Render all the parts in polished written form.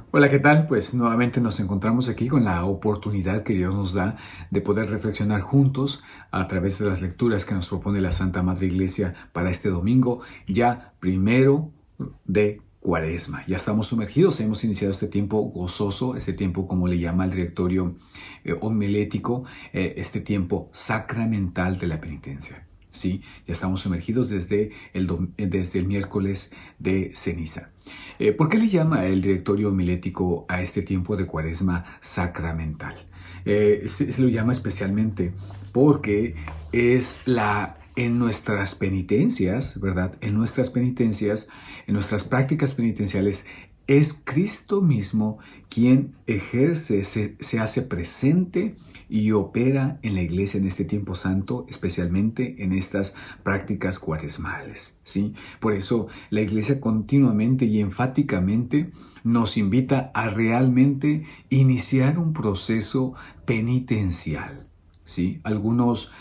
Hola, ¿qué tal? Pues nuevamente nos encontramos aquí con la oportunidad que Dios nos da de poder reflexionar juntos a través de las lecturas que nos propone la Santa Madre Iglesia para este domingo, ya primero de Cuaresma. Ya estamos sumergidos, hemos iniciado este tiempo gozoso, este tiempo como le llama el directorio homilético, este tiempo sacramental de la penitencia. Sí, ya estamos sumergidos desde el miércoles de ceniza. ¿Por qué le llama el directorio homilético a este tiempo de Cuaresma sacramental? Se lo llama especialmente porque en nuestras penitencias, ¿verdad? En nuestras prácticas penitenciales, es Cristo mismo quien ejerce, se hace presente y opera en la iglesia en este tiempo santo, especialmente en estas prácticas cuaresmales, ¿sí? Por eso la iglesia continuamente y enfáticamente nos invita a realmente iniciar un proceso penitencial, ¿sí? Algunos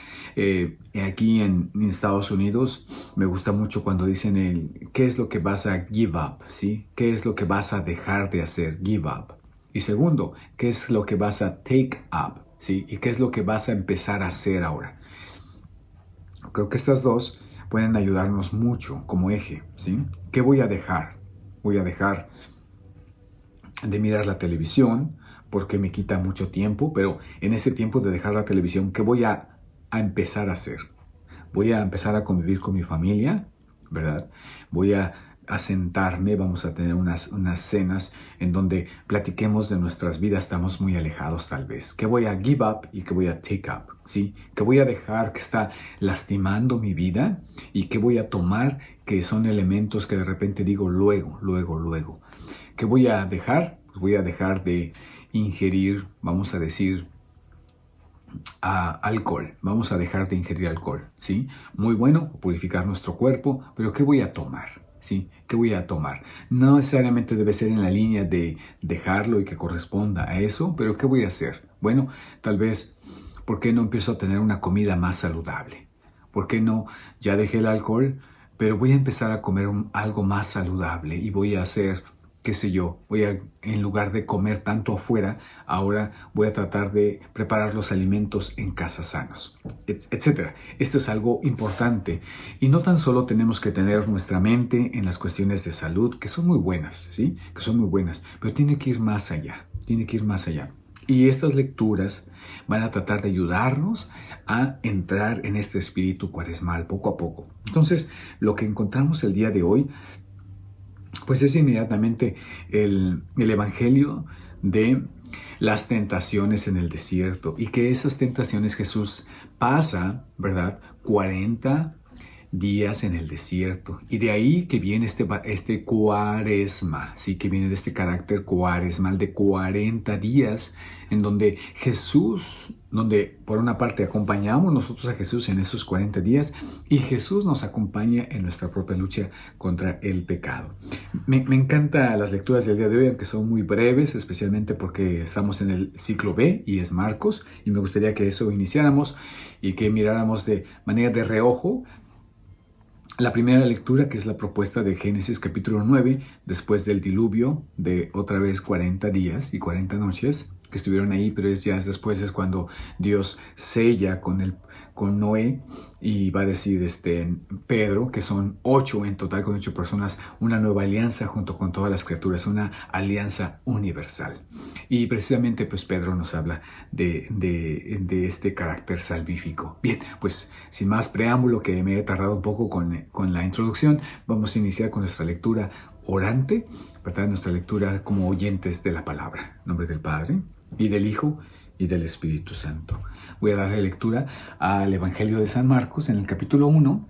aquí en Estados Unidos me gusta mucho cuando dicen ¿qué es lo que vas a give up? ¿Sí? ¿Qué es lo que vas a dejar de hacer? Give up. Y segundo, ¿qué es lo que vas a take up? ¿Sí? ¿Y qué es lo que vas a empezar a hacer ahora? Creo que estas dos pueden ayudarnos mucho como eje, ¿sí? ¿Qué voy a dejar? Voy a dejar de mirar la televisión porque me quita mucho tiempo, pero en ese tiempo de dejar la televisión, ¿qué voy a empezar a hacer? Voy a empezar a convivir con mi familia, ¿verdad? Voy a sentarme, vamos a tener unas cenas en donde platiquemos de nuestras vidas, estamos muy alejados tal vez. ¿Qué voy a give up y qué voy a take up? ¿Sí? ¿Qué voy a dejar que está lastimando mi vida y qué voy a tomar que son elementos que de repente digo luego, luego, luego? ¿Qué voy a dejar? Pues voy a dejar de ingerir, vamos a decir, alcohol. Vamos a dejar de ingerir alcohol, ¿sí? Muy bueno, purificar nuestro cuerpo, pero ¿qué voy a tomar? ¿Sí? ¿Qué voy a tomar? No necesariamente debe ser en la línea de dejarlo y que corresponda a eso, pero ¿qué voy a hacer? Bueno, tal vez, ¿por qué no empiezo a tener una comida más saludable? ¿Por qué no? Ya dejé el alcohol, pero voy a empezar a comer algo más saludable y voy a hacer, qué sé yo, en lugar de comer tanto afuera, ahora voy a tratar de preparar los alimentos en casa sanos, etcétera. Esto es algo importante y no tan solo tenemos que tener nuestra mente en las cuestiones de salud, que son muy buenas, ¿sí? Que son muy buenas, pero tiene que ir más allá, tiene que ir más allá. Y estas lecturas van a tratar de ayudarnos a entrar en este espíritu cuaresmal poco a poco. Entonces, lo que encontramos el día de hoy pues es inmediatamente el Evangelio de las tentaciones en el desierto y que esas tentaciones Jesús pasa, ¿verdad? 40 días en el desierto. Y de ahí que viene este cuaresma, sí, que viene de este carácter cuaresmal de 40 días, en donde donde por una parte acompañamos nosotros a Jesús en esos 40 días y Jesús nos acompaña en nuestra propia lucha contra el pecado. Me encantan las lecturas del día de hoy, aunque son muy breves, especialmente porque estamos en el ciclo B y es Marcos, y me gustaría que eso iniciáramos y que miráramos de manera de reojo la primera lectura, que es la propuesta de Génesis capítulo 9, después del diluvio de otra vez 40 días y 40 noches que estuvieron ahí, pero después es cuando Dios sella con Noé y va a decir Pedro, que son 8 en total, con 8 personas, una nueva alianza junto con todas las criaturas, una alianza universal. Y precisamente pues Pedro nos habla de este carácter salvífico. Bien, pues sin más preámbulo, que me he tardado un poco con la introducción, vamos a iniciar con nuestra lectura orante, ¿verdad? Nuestra lectura como oyentes de la palabra. En nombre del Padre, y del Hijo, y del Espíritu Santo. Voy a darle lectura al Evangelio de San Marcos en el capítulo 1,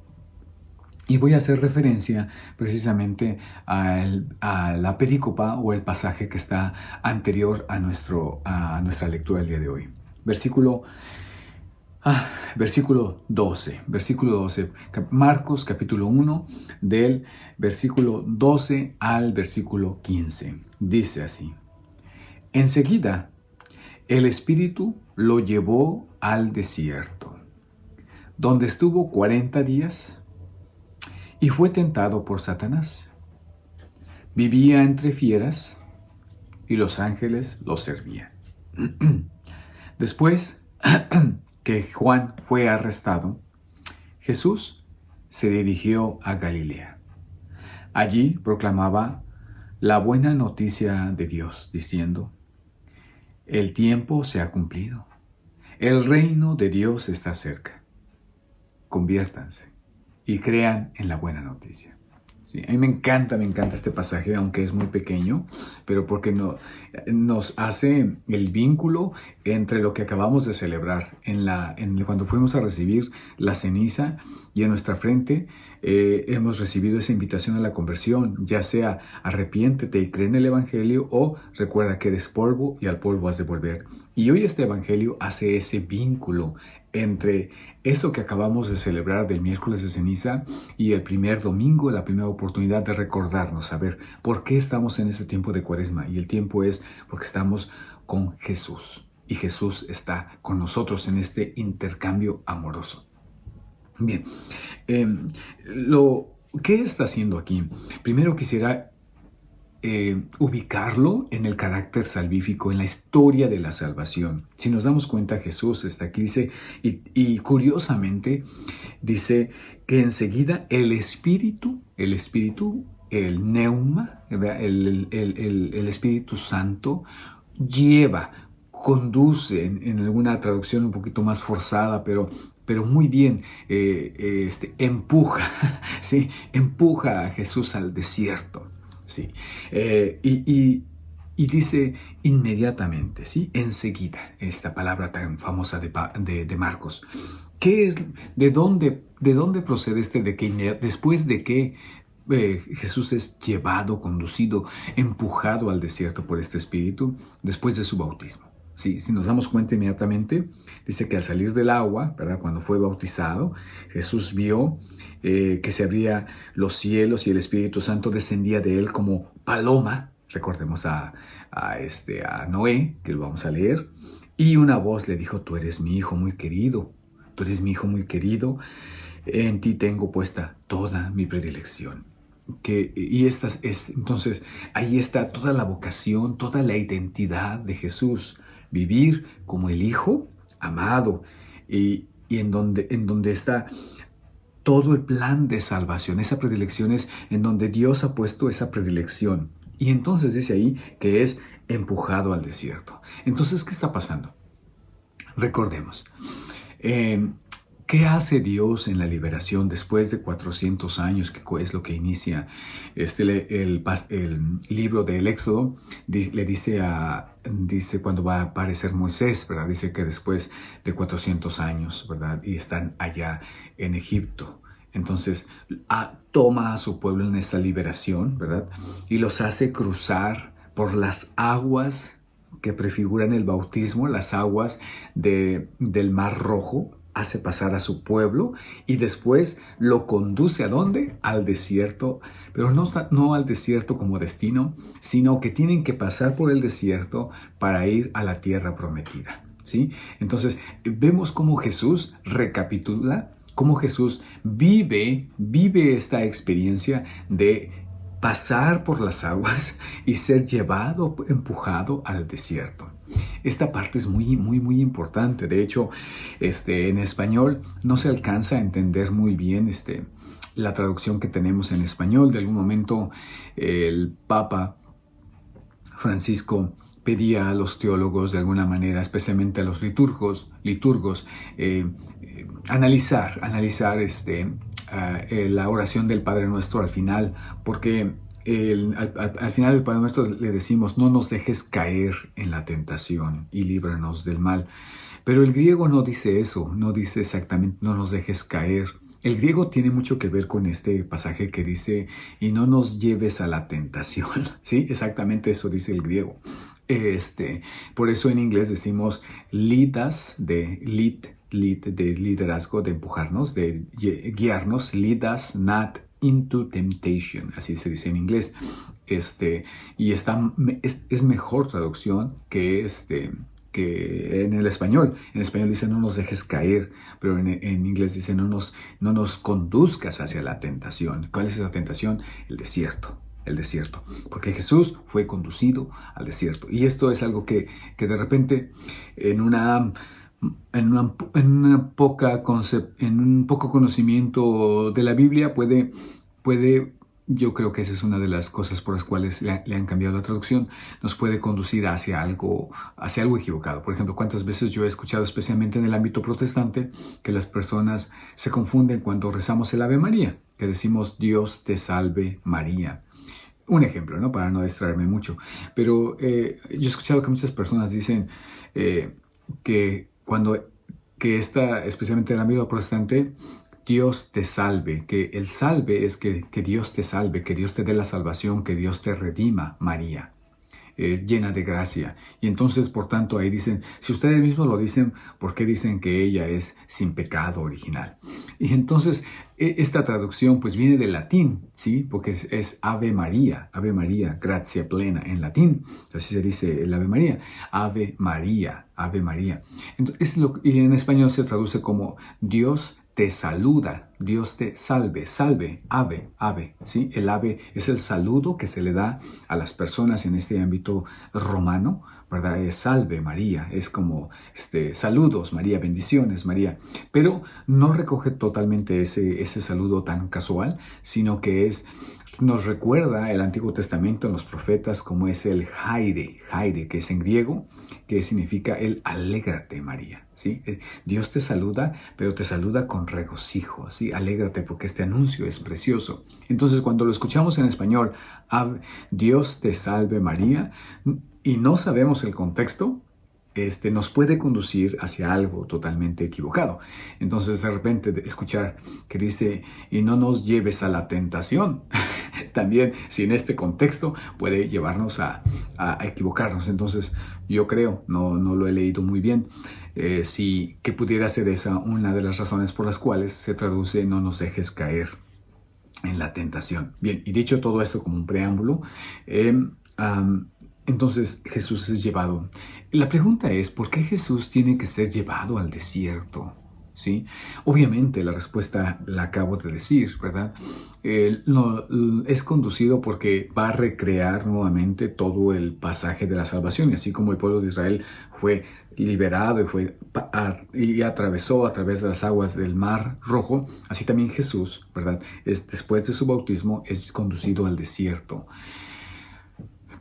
y voy a hacer referencia precisamente a la perícopa o el pasaje que está anterior a nuestra lectura del día de hoy. Versículo 12, Marcos capítulo 1, del versículo 12 al versículo 15. Dice así: enseguida el Espíritu lo llevó al desierto, donde estuvo 40 días y fue tentado por Satanás. Vivía entre fieras y los ángeles lo servían. Después que Juan fue arrestado, Jesús se dirigió a Galilea. Allí proclamaba la buena noticia de Dios, diciendo: el tiempo se ha cumplido, el reino de Dios está cerca. Conviértanse y crean en la buena noticia. Sí, a mí me encanta este pasaje, aunque es muy pequeño, pero porque nos hace el vínculo entre lo que acabamos de celebrar cuando fuimos a recibir la ceniza, y en nuestra frente hemos recibido esa invitación a la conversión, ya sea arrepiéntete y cree en el Evangelio, o recuerda que eres polvo y al polvo has de volver. Y hoy este Evangelio hace ese vínculo entre eso que acabamos de celebrar del miércoles de ceniza y el primer domingo, la primera oportunidad de recordarnos, saber por qué estamos en este tiempo de Cuaresma. Y el tiempo es porque estamos con Jesús y Jesús está con nosotros en este intercambio amoroso. Bien, ¿qué está haciendo aquí? Primero quisiera ubicarlo en el carácter salvífico, en la historia de la salvación. Si nos damos cuenta, Jesús está aquí, dice, y curiosamente dice que enseguida el Espíritu, el Neuma, el Espíritu Santo, conduce, en alguna traducción un poquito más forzada, pero muy bien, empuja, ¿sí? Empuja a Jesús al desierto. Sí. Y dice inmediatamente, ¿sí? Enseguida, esta palabra tan famosa de Marcos. ¿Qué es? ¿De dónde procede después de que Jesús es llevado, conducido, empujado al desierto por este Espíritu, después de su bautismo? Sí, si nos damos cuenta inmediatamente, dice que al salir del agua, ¿verdad? Cuando fue bautizado, Jesús vio que se abrían los cielos y el Espíritu Santo descendía de él como paloma. Recordemos a Noé, que lo vamos a leer. Y una voz le dijo: tú eres mi hijo muy querido, en ti tengo puesta toda mi predilección. Entonces, ahí está toda la vocación, toda la identidad de Jesús. Vivir como el Hijo amado, y en donde está todo el plan de salvación. Esa predilección es en donde Dios ha puesto esa predilección. Y entonces dice ahí que es empujado al desierto. Entonces, ¿qué está pasando? Recordemos. ¿Qué hace Dios en la liberación después de 400 años, que es lo que inicia el libro del Éxodo? Le dice cuando va a aparecer Moisés, ¿verdad? Dice que después de 400 años, ¿verdad? Y están allá en Egipto. Entonces, toma a su pueblo en esta liberación, ¿verdad? Y los hace cruzar por las aguas que prefiguran el bautismo, las aguas del Mar Rojo. Hace pasar a su pueblo y después lo conduce ¿a dónde? Al desierto, pero no al desierto como destino, sino que tienen que pasar por el desierto para ir a la tierra prometida, ¿sí? Entonces vemos cómo Jesús recapitula, cómo Jesús vive esta experiencia de pasar por las aguas y ser llevado, empujado al desierto. Esta parte es muy, muy, muy importante. De hecho, en español no se alcanza a entender muy bien la traducción que tenemos en español. De algún momento el Papa Francisco pedía a los teólogos, de alguna manera, especialmente a los liturgos, analizar la oración del Padre Nuestro al final, porque al final del Padre Nuestro le decimos: no nos dejes caer en la tentación y líbranos del mal. Pero el griego no dice eso, no dice exactamente no nos dejes caer. El griego tiene mucho que ver con este pasaje que dice: y no nos lleves a la tentación. Sí, exactamente eso dice el griego. Por eso en inglés decimos lead us, de liderazgo, de empujarnos, de guiarnos, lead us not into temptation, así se dice en inglés. Y es mejor traducción que en el español. En español dice: no nos dejes caer, pero en inglés dice: no nos conduzcas hacia la tentación. ¿Cuál es esa tentación? El desierto. el desierto, porque Jesús fue conducido al desierto. Y esto es algo que de repente en en un poco conocimiento de la Biblia puede, yo creo que esa es una de las cosas por las cuales le han cambiado la traducción, nos puede conducir hacia algo equivocado. Por ejemplo, cuántas veces yo he escuchado, especialmente en el ámbito protestante, que las personas se confunden cuando rezamos el Ave María, que decimos Dios te salve María. Un ejemplo, ¿no? Para no distraerme mucho. Pero yo he escuchado que muchas personas dicen que especialmente en el ámbito protestante, Dios te salve, que el salve es que Dios te salve, que Dios te dé la salvación, que Dios te redima, María, llena de gracia. Y entonces, por tanto, ahí dicen, si ustedes mismos lo dicen, ¿por qué dicen que ella es sin pecado original? Y entonces, esta traducción pues viene del latín, ¿sí? Porque es Ave María, gracia plena en latín, así se dice el Ave María, Ave María, Ave María. Entonces, y en español se traduce como Dios te saluda, Dios te salve, salve, ave, ave, ¿sí? El ave es el saludo que se le da a las personas en este ámbito romano, ¿verdad? Es salve María, es como saludos María, bendiciones María, pero no recoge totalmente ese saludo tan casual, sino que nos recuerda el Antiguo Testamento en los profetas como es el Jaire, que es en griego, que significa el alégrate María, ¿sí? Dios te saluda, pero te saluda con regocijo, ¿sí? Alégrate porque este anuncio es precioso. Entonces, cuando lo escuchamos en español, Dios te salve María, y no sabemos el contexto, nos puede conducir hacia algo totalmente equivocado. Entonces, de repente, escuchar que dice, y no nos lleves a la tentación, también, si en este contexto, puede llevarnos a equivocarnos. Entonces, yo creo, no lo he leído muy bien, que pudiera ser esa una de las razones por las cuales se traduce no nos dejes caer en la tentación. Bien, y dicho todo esto como un preámbulo, entonces Jesús es llevado. La pregunta es, ¿por qué Jesús tiene que ser llevado al desierto? ¿Sí? Obviamente la respuesta la acabo de decir, ¿verdad? Es conducido porque va a recrear nuevamente todo el pasaje de la salvación, y así como el pueblo de Israel fue liberado y atravesó a través de las aguas del Mar Rojo, así también Jesús, ¿verdad? Después de su bautismo es conducido al desierto.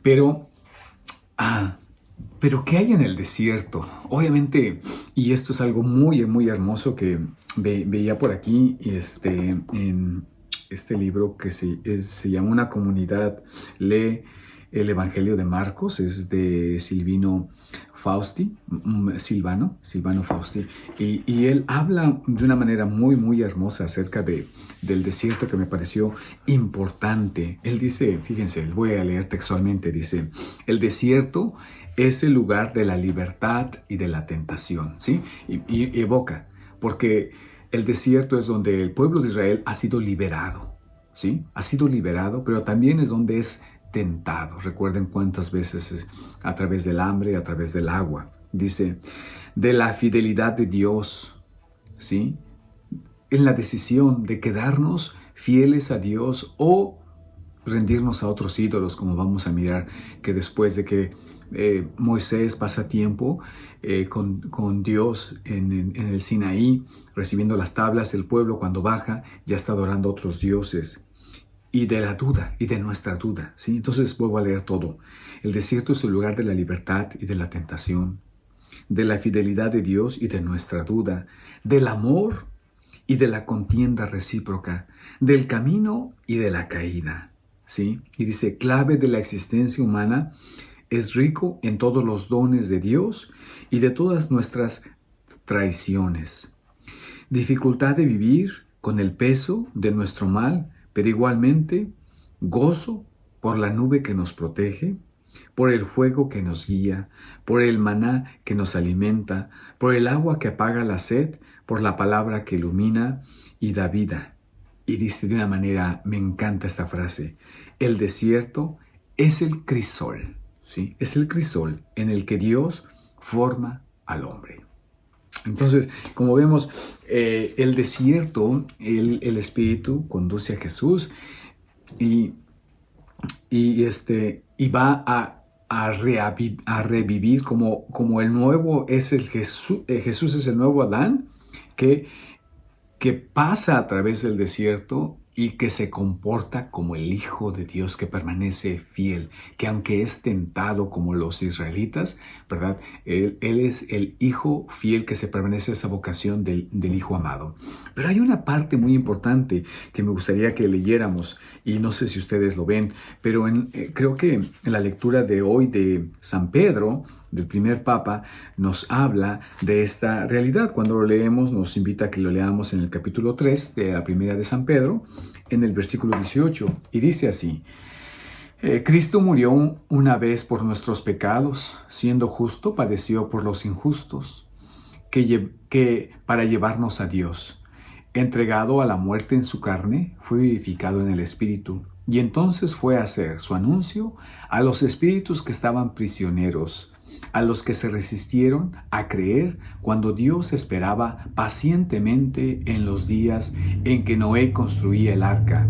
Pero ¿qué hay en el desierto? Obviamente, y esto es algo muy, muy hermoso que veía por aquí, en este libro que se llama Una comunidad lee el Evangelio de Marcos, es de Silvano Fausti, y él habla de una manera muy, muy hermosa acerca del desierto, que me pareció importante. Él dice, fíjense, voy a leer textualmente, dice, el desierto es el lugar de la libertad y de la tentación, ¿sí? Y evoca, porque el desierto es donde el pueblo de Israel ha sido liberado, ¿sí? Ha sido liberado, pero también es donde es tentado. Recuerden cuántas veces a través del hambre, a través del agua. Dice, de la fidelidad de Dios, ¿sí? En la decisión de quedarnos fieles a Dios o rendirnos a otros ídolos, como vamos a mirar que después de que Moisés pasa tiempo con Dios en el Sinaí, recibiendo las tablas, el pueblo cuando baja ya está adorando a otros dioses. Y de la duda, y de nuestra duda, ¿sí? Entonces vuelvo a leer todo. El desierto es el lugar de la libertad y de la tentación, de la fidelidad de Dios y de nuestra duda, del amor y de la contienda recíproca, del camino y de la caída, ¿sí? Y dice, clave de la existencia humana, es rico en todos los dones de Dios y de todas nuestras traiciones. Dificultad de vivir con el peso de nuestro mal, pero igualmente gozo por la nube que nos protege, por el fuego que nos guía, por el maná que nos alimenta, por el agua que apaga la sed, por la palabra que ilumina y da vida. Y dice de una manera, me encanta esta frase, el desierto es el crisol, ¿sí? Es el crisol en el que Dios forma al hombre. Entonces, como vemos, el desierto, el Espíritu conduce a Jesús y y va a revivir como el nuevo es el Jesús. Jesús es el nuevo Adán que, que pasa a través del desierto y que se comporta como el Hijo de Dios, que permanece fiel, que aunque es tentado como los israelitas, ¿verdad? Él es el Hijo fiel que se permanece a esa vocación del Hijo amado. Pero hay una parte muy importante que me gustaría que leyéramos, y no sé si ustedes lo ven, pero creo que en la lectura de hoy de San Pedro, del primer Papa, nos habla de esta realidad. Cuando lo leemos, nos invita a que lo leamos en el capítulo 3 de la primera de San Pedro, en el versículo 18, y dice así: Cristo murió una vez por nuestros pecados, siendo justo, padeció por los injustos, que para llevarnos a Dios. Entregado a la muerte en su carne, fue vivificado en el Espíritu, y entonces fue a hacer su anuncio a los espíritus que estaban prisioneros, a los que se resistieron a creer cuando Dios esperaba pacientemente en los días en que Noé construía el arca.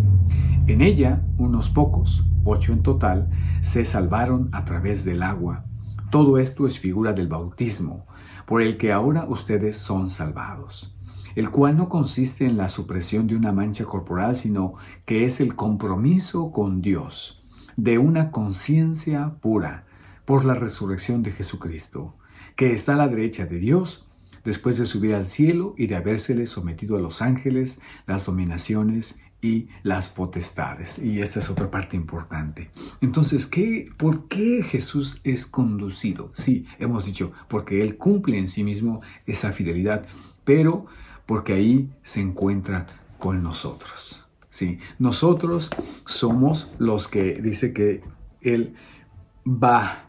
En ella, unos pocos, 8 en total, se salvaron a través del agua. Todo esto es figura del bautismo, por el que ahora ustedes son salvados, el cual no consiste en la supresión de una mancha corporal, sino que es el compromiso con Dios de una conciencia pura por la resurrección de Jesucristo, que está a la derecha de Dios, después de subir al cielo y de habérsele sometido a los ángeles, las dominaciones y las potestades. Y esta es otra parte importante. Entonces, ¿por qué Jesús es conducido? Sí, hemos dicho, porque Él cumple en sí mismo esa fidelidad, pero porque ahí se encuentra con nosotros. Sí, nosotros somos los que dice que Él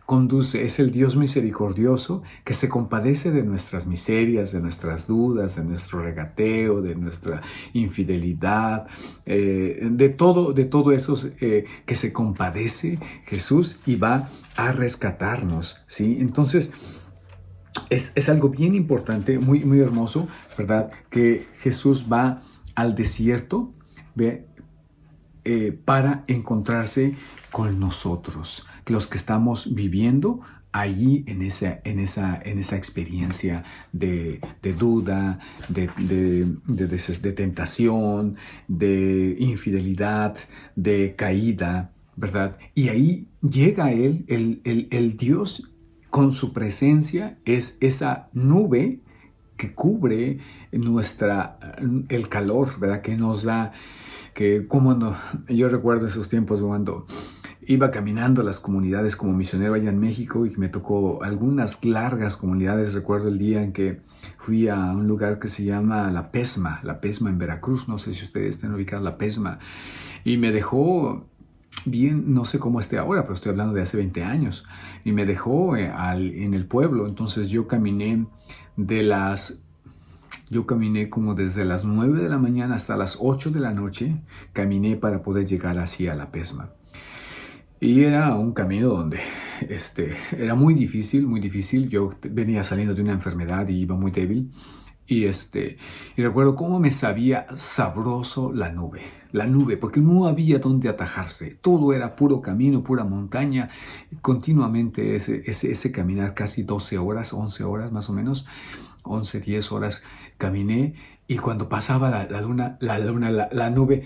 conduce, es el Dios misericordioso que se compadece de nuestras miserias, de nuestras dudas, de nuestro regateo, de nuestra infidelidad, de todo eso que se compadece Jesús y va a rescatarnos, ¿sí? Entonces, es algo bien importante, muy, muy hermoso, ¿verdad? Que Jesús va al desierto, ¿ve? Para encontrarse con nosotros, los que estamos viviendo allí en esa experiencia de duda, de tentación, de infidelidad, de caída, ¿verdad? Y ahí llega Él, el Dios con su presencia, es esa nube que cubre el calor, ¿verdad? Que nos da, yo recuerdo esos tiempos cuando iba caminando a las comunidades como misionero allá en México y me tocó algunas largas comunidades. Recuerdo el día en que fui a un lugar que se llama La Pesma en Veracruz, no sé si ustedes están ubicados, La Pesma, y me dejó bien, no sé cómo esté ahora, pero estoy hablando de hace 20 años, y me dejó en el pueblo. Entonces yo caminé como desde las 9 de la mañana hasta las 8 de la noche, caminé para poder llegar así a La Pesma. Y era un camino donde era muy difícil, muy difícil. Yo venía saliendo de una enfermedad y iba muy débil. Y recuerdo cómo me sabía sabroso la nube, porque no había dónde atajarse. Todo era puro camino, pura montaña. Continuamente ese caminar, casi 12 horas, 11 horas más o menos, 11, 10 horas caminé. Y cuando pasaba la nube,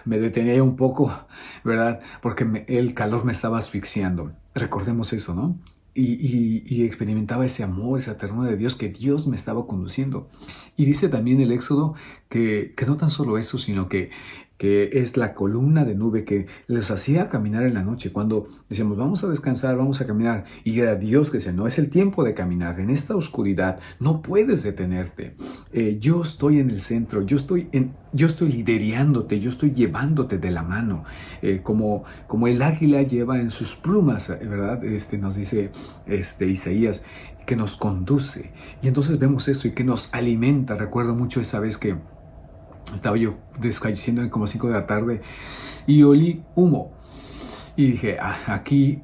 me detenía un poco, ¿verdad? Porque el calor me estaba asfixiando. Recordemos eso, ¿no? Y experimentaba ese amor, esa ternura de Dios, que Dios me estaba conduciendo. Y dice también el Éxodo que no tan solo eso, sino que es la columna de nube que les hacía caminar en la noche. Cuando decíamos, vamos a descansar, vamos a caminar, y era Dios que decía, no es el tiempo de caminar, en esta oscuridad no puedes detenerte. Yo estoy en el centro, yo estoy liderándote, yo estoy llevándote de la mano, como el águila lleva en sus plumas, ¿verdad? Nos dice Isaías, que nos conduce. Y entonces vemos eso y que nos alimenta. Recuerdo mucho esa vez que estaba yo desfalleciendo en como 5 de la tarde y olí humo. Y dije, aquí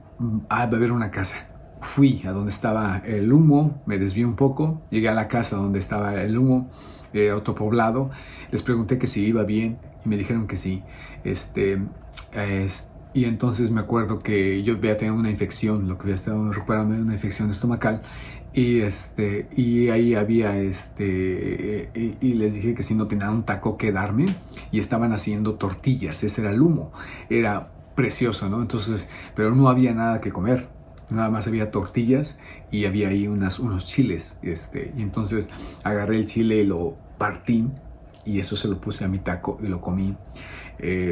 ha de haber una casa. Fui a donde estaba el humo, me desvié un poco, llegué a la casa donde estaba el humo, autopoblado. Les pregunté que si iba bien y me dijeron que sí. Y entonces me acuerdo que yo había tenido una infección, lo que había estado recuperando de una infección estomacal. Y ahí había, y les dije que si no tenía un taco que darme, y estaban haciendo tortillas, ese era el humo, era precioso, ¿no? Entonces, pero no había nada que comer, nada más había tortillas y había ahí unos chiles, y entonces agarré el chile y lo partí, y eso se lo puse a mi taco y lo comí.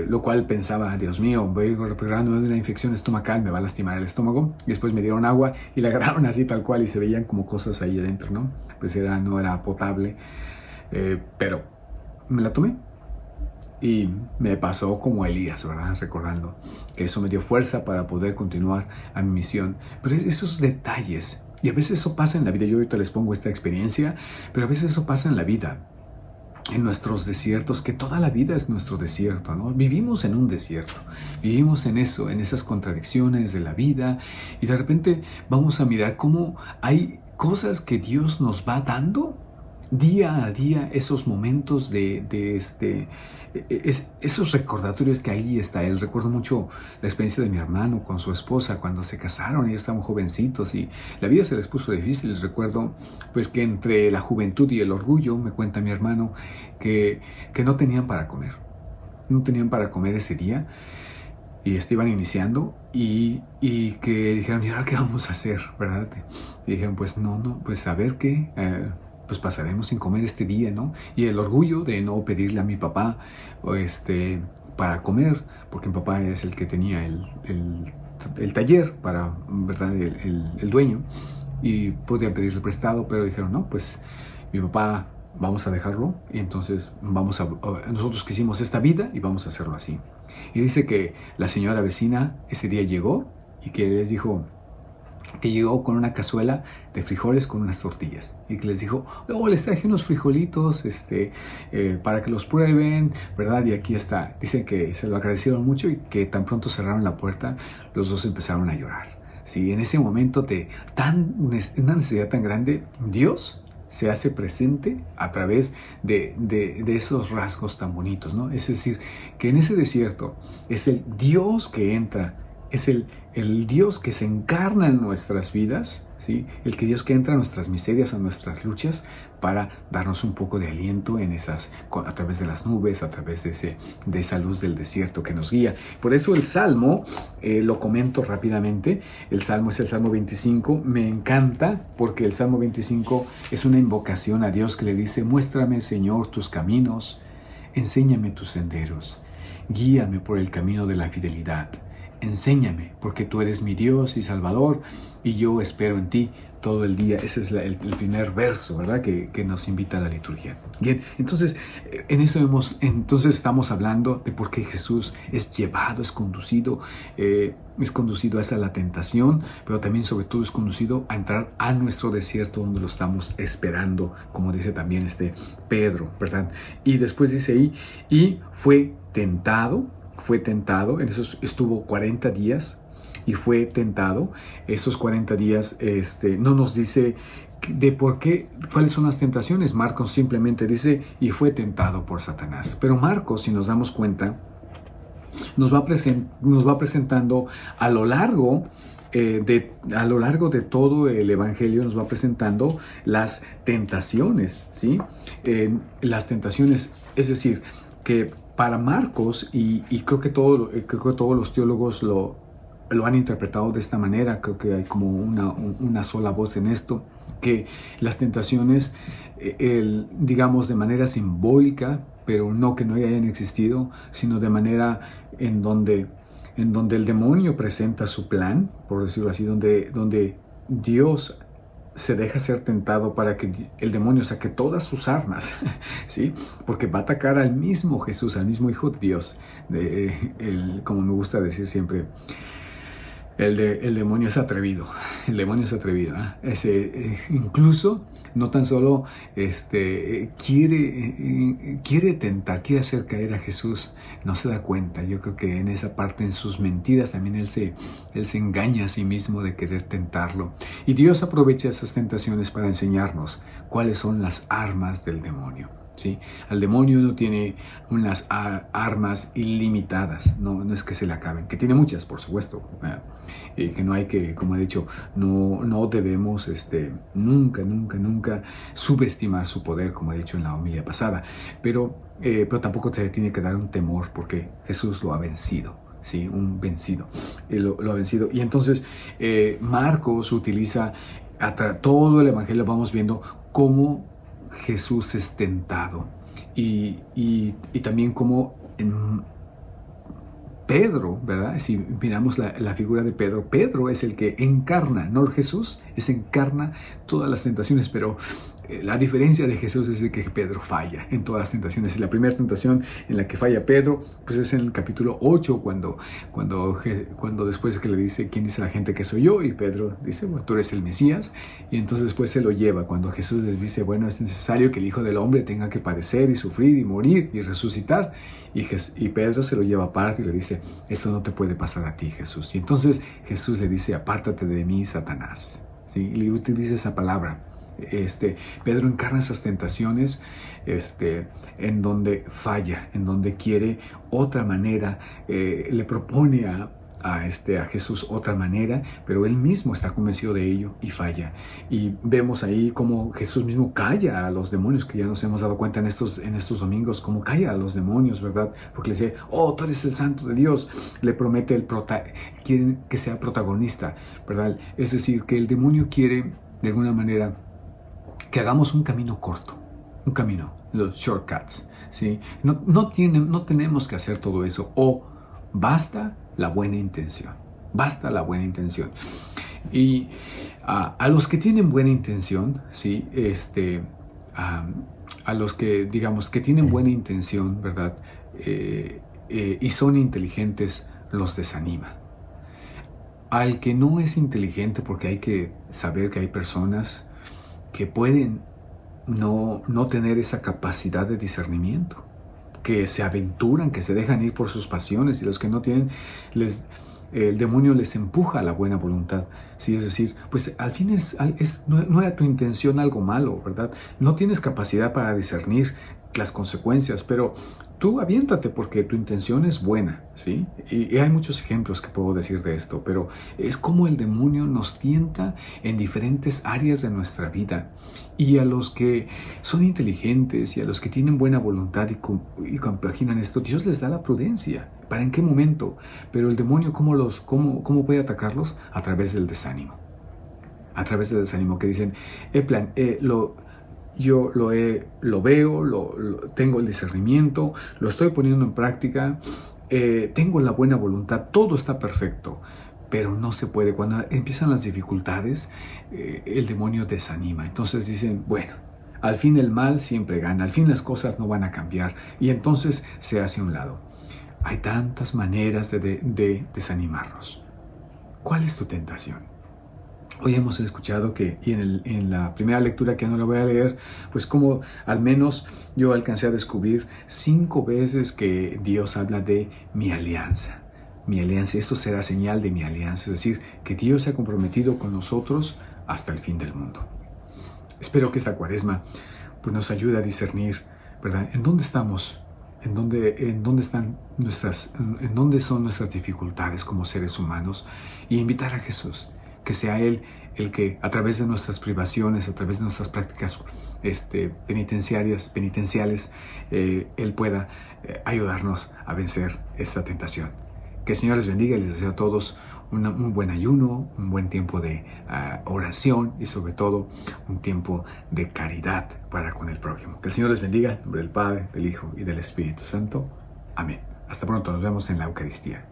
Lo cual pensaba, Dios mío, voy recuperándome de una infección estomacal, me va a lastimar el estómago. Y después me dieron agua y la agarraron así tal cual y se veían como cosas ahí adentro, ¿no? Pues no era potable, pero me la tomé. Y me pasó como Elías, ¿verdad? Recordando que eso me dio fuerza para poder continuar a mi misión. Pero esos detalles, y a veces eso pasa en la vida, yo ahorita les pongo esta experiencia, pero a veces eso pasa en la vida, en nuestros desiertos, que toda la vida es nuestro desierto, ¿no? Vivimos en un desierto, vivimos en eso, en esas contradicciones de la vida, y de repente vamos a mirar cómo hay cosas que Dios nos va dando día a día, esos momentos esos recordatorios que ahí está Él. Recuerdo mucho la experiencia de mi hermano con su esposa cuando se casaron. Ellos estaban jovencitos y la vida se les puso difícil. Recuerdo pues que entre la juventud y el orgullo, me cuenta mi hermano, que no tenían para comer. No tenían para comer ese día y iban iniciando y que dijeron, ¿y ahora qué vamos a hacer? ¿Verdad? Y dijeron, pues no, pues a ver qué... pues pasaremos sin comer este día, ¿no? Y el orgullo de no pedirle a mi papá para comer, porque mi papá es el que tenía el taller para, ¿verdad? El dueño, y podían pedirle prestado, pero dijeron, no, pues mi papá, vamos a dejarlo, y entonces nosotros quisimos esta vida y vamos a hacerlo así. Y dice que la señora vecina ese día llegó y que les dijo, que llegó con una cazuela de frijoles con unas tortillas y que les dijo, les traje unos frijolitos para que los prueben, ¿verdad? Y aquí está. Dicen que se lo agradecieron mucho y que tan pronto cerraron la puerta, los dos empezaron a llorar. Sí, en ese momento una necesidad tan grande, Dios se hace presente a través de esos rasgos tan bonitos, ¿no? Es decir, que en ese desierto es el Dios que entra, es el Dios que se encarna en nuestras vidas, ¿sí? Dios que entra a nuestras miserias, a nuestras luchas, para darnos un poco de aliento a través de las nubes, a través de esa luz del desierto que nos guía. Por eso el Salmo, lo comento rápidamente, el Salmo es el Salmo 25, me encanta porque el Salmo 25 es una invocación a Dios que le dice, muéstrame, Señor, tus caminos, enséñame tus senderos, guíame por el camino de la fidelidad. Enséñame, porque tú eres mi Dios y Salvador, y yo espero en ti todo el día. Ese es el primer verso, ¿verdad? Que nos invita a la liturgia. Bien, entonces, entonces estamos hablando de por qué Jesús es llevado, es conducido hasta la tentación, pero también sobre todo es conducido a entrar a nuestro desierto donde lo estamos esperando, como dice también Pedro, ¿verdad? Y después dice ahí, y fue tentado, en esos estuvo 40 días y fue tentado. Esos 40 días no nos dice de por qué, cuáles son las tentaciones. Marcos simplemente dice, y fue tentado por Satanás. Pero Marcos, si nos damos cuenta, nos va presentando a lo largo de todo el Evangelio, nos va presentando las tentaciones, ¿sí? Las tentaciones, es decir, que para Marcos, y creo que todos los teólogos lo han interpretado de esta manera, creo que hay como una sola voz en esto, que las tentaciones, digamos de manera simbólica, pero no que no hayan existido, sino de manera en donde el demonio presenta su plan, por decirlo así, donde Dios se deja ser tentado para que el demonio saque todas sus armas, ¿sí? Porque va a atacar al mismo Jesús, al mismo Hijo de Dios. Como me gusta decir siempre, el demonio es atrevido. El demonio es atrevido. Incluso no tan solo quiere tentar, quiere hacer caer a Jesús. No se da cuenta. Yo creo que en esa parte, en sus mentiras, también él se engaña a sí mismo de querer tentarlo. Y Dios aprovecha esas tentaciones para enseñarnos cuáles son las armas del demonio. ¿sí? Al demonio no tiene unas armas ilimitadas, no es que se le acaben, que tiene muchas, por supuesto, que no hay que, como he dicho, no debemos nunca subestimar su poder, como he dicho en la homilia pasada, pero tampoco te tiene que dar un temor porque Jesús lo ha vencido. Sí, un vencido, lo ha vencido. Y entonces Marcos utiliza todo el Evangelio, vamos viendo cómo Jesús es tentado y también cómo Pedro, ¿verdad? Si miramos la figura de Pedro, Pedro es el que encarna, no Jesús, encarna todas las tentaciones, pero la diferencia de Jesús es de que Pedro falla en todas las tentaciones. La primera tentación en la que falla Pedro, pues es en el capítulo 8, cuando después que le dice, ¿quién dice la gente que soy yo? Y Pedro dice, bueno, tú eres el Mesías. Y entonces después se lo lleva, cuando Jesús les dice, bueno, es necesario que el Hijo del Hombre tenga que padecer y sufrir y morir y resucitar. Y Pedro se lo lleva aparte y le dice, esto no te puede pasar a ti, Jesús. Y entonces Jesús le dice, apártate de mí, Satanás. ¿Sí? Y le utiliza esa palabra. Pedro encarna esas tentaciones en donde falla, en donde quiere otra manera, le propone a Jesús otra manera, pero él mismo está convencido de ello y falla. Y vemos ahí cómo Jesús mismo calla a los demonios, que ya nos hemos dado cuenta en estos domingos, cómo calla a los demonios, ¿verdad? Porque le dice, oh, tú eres el Santo de Dios. Le promete quieren que sea protagonista, ¿verdad? Es decir, que el demonio quiere, de alguna manera, que hagamos un camino corto, un camino, los shortcuts, ¿sí? No tenemos que hacer todo eso, o basta la buena intención, basta la buena intención. Y a los que tienen buena intención, ¿sí? A los que, digamos, que tienen buena intención, ¿verdad? Y son inteligentes, los desanima. Al que no es inteligente, porque hay que saber que hay personas que pueden no tener esa capacidad de discernimiento, que se aventuran, que se dejan ir por sus pasiones, y los que no tienen, el demonio les empuja a la buena voluntad. ¿Sí? Es decir, pues al fin no era tu intención algo malo, ¿verdad? No tienes capacidad para discernir las consecuencias, pero tú aviéntate porque tu intención es buena, ¿sí? Y hay muchos ejemplos que puedo decir de esto, pero es como el demonio nos tienta en diferentes áreas de nuestra vida. Y a los que son inteligentes y a los que tienen buena voluntad y compaginan esto, Dios les da la prudencia. ¿Para en qué momento? Pero el demonio, ¿cómo puede atacarlos? A través del desánimo. A través del desánimo, que dicen, yo lo veo, tengo el discernimiento, lo estoy poniendo en práctica, tengo la buena voluntad, todo está perfecto, pero no se puede. Cuando empiezan las dificultades, el demonio desanima. Entonces dicen, bueno, al fin el mal siempre gana, al fin las cosas no van a cambiar, y entonces se hace a un lado. Hay tantas maneras de desanimarnos. ¿Cuál es tu tentación? Hoy hemos escuchado y en la primera lectura, que no la voy a leer, pues como al menos yo alcancé a descubrir 5 veces que Dios habla de mi alianza. Mi alianza, esto será señal de mi alianza, es decir, que Dios se ha comprometido con nosotros hasta el fin del mundo. Espero que esta cuaresma pues, nos ayude a discernir, ¿verdad? ¿En dónde estamos? ¿En dónde son nuestras dificultades como seres humanos? Y invitar a Jesús, que sea Él el que a través de nuestras privaciones, a través de nuestras prácticas penitenciales, Él pueda ayudarnos a vencer esta tentación. Que el Señor les bendiga y les deseo a todos un buen ayuno, un buen tiempo de oración y sobre todo un tiempo de caridad para con el prójimo. Que el Señor les bendiga en nombre del Padre, del Hijo y del Espíritu Santo. Amén. Hasta pronto, nos vemos en la Eucaristía.